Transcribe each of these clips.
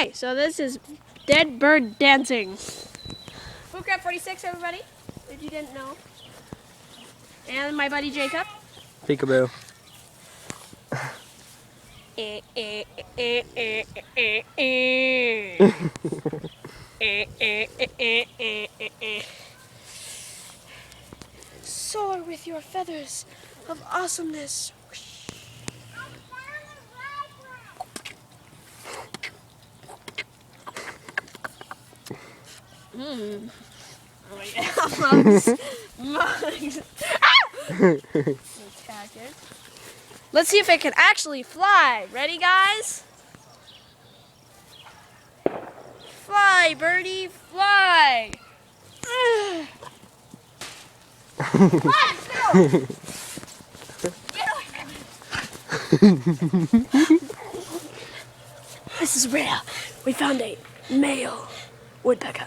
Okay, so this is dead bird dancing. Food Crab 46, everybody, if you didn't know. And my buddy Jacob. Peekaboo. Soar with your feathers of awesomeness. Oh yeah, mugs. Let's see if it can actually fly. Ready, guys? Fly, birdie, fly. This is rare. We found a male woodpecker.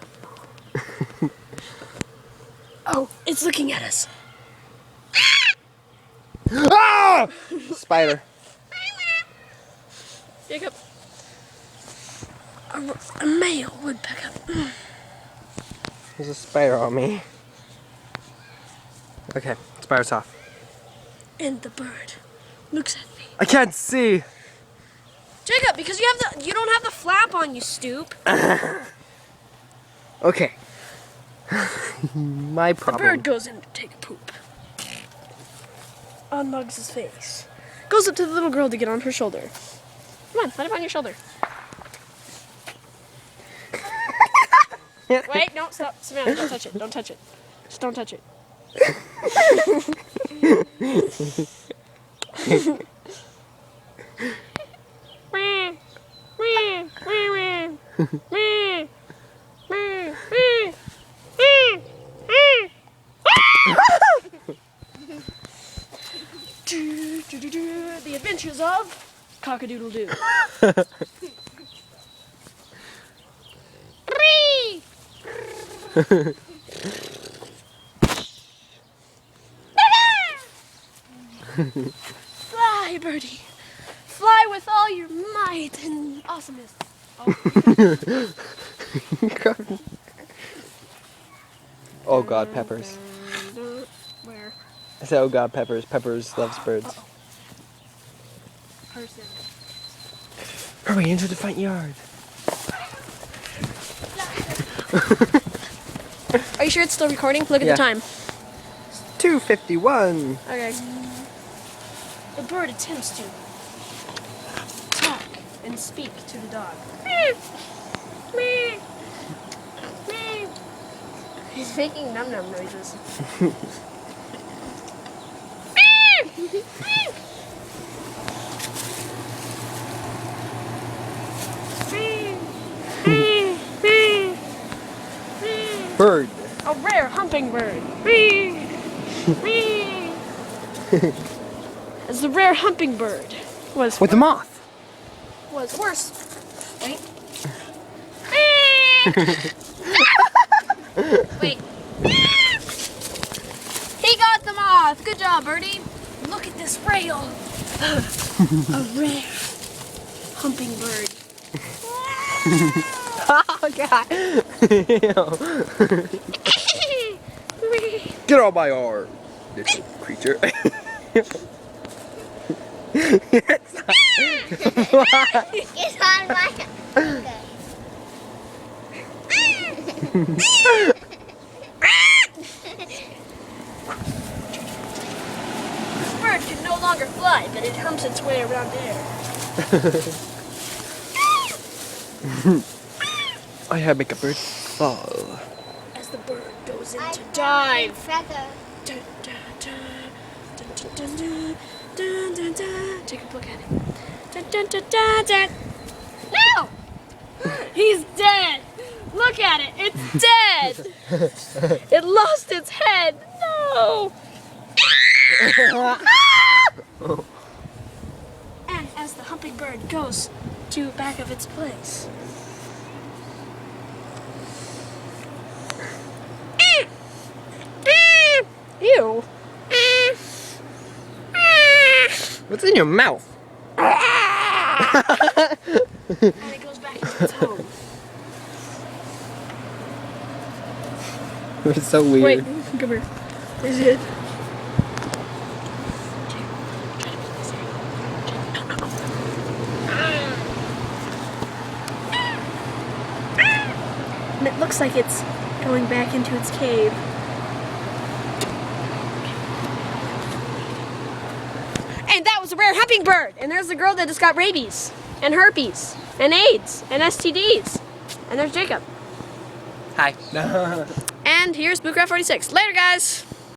Oh, it's looking at us. Ah! Spider. Jacob. A male woodpecker. There's a spider on me. Okay, spider's off. And the bird looks at me. I can't see. Jacob, because you don't have the flap on, you stoop. Okay. My The problem. bird goes in to take a poop. On Muggs' face. Goes up to the little girl to get on her shoulder. Come on, let him on your shoulder. Wait, no, stop. Savannah, don't touch it. Don't touch it. Just don't touch it. The Adventures of Cock-a-doodle-doo. Fly, birdie. Fly with all your might and awesomeness. Oh God, Peppers. Where? I said, oh God, Peppers. Peppers loves birds. Person. Hurry into the front yard. Are you sure it's still recording? Look at Yeah. the time. 2:51. Okay. The bird attempts to talk and speak to the dog. He's making num-num noises. Bird. A rare humping bird. As the rare humping bird was With the moth. was worse. Wait. Wait. He got the moth. Good job, birdie. Look at this rail. A rare humping bird. Oh God. Get on my arm, little creature. It's on my. Okay. This bird can no longer fly, but it humps its way around air. I have to make a bird fall. As the bird goes in I to found a dive. feather. Dun, dun, dun, dun, dun, dun, dun, dun, dun. Take a look at it. Dun, dun, dun, dun, dun. No! He's dead! Look at it! It's dead! It lost its head! No! And as the humping bird goes to back of its place. Ew. What's in your mouth? And it goes back into It's home. It's so Wait, weird. come here. Is it? And it looks like it's going back into its cave. And that was a rare hummingbird. And there's the girl that just got rabies and herpes and AIDS and STDs. And there's Jacob. Hi. And here's Spookcraft 46. Later, guys.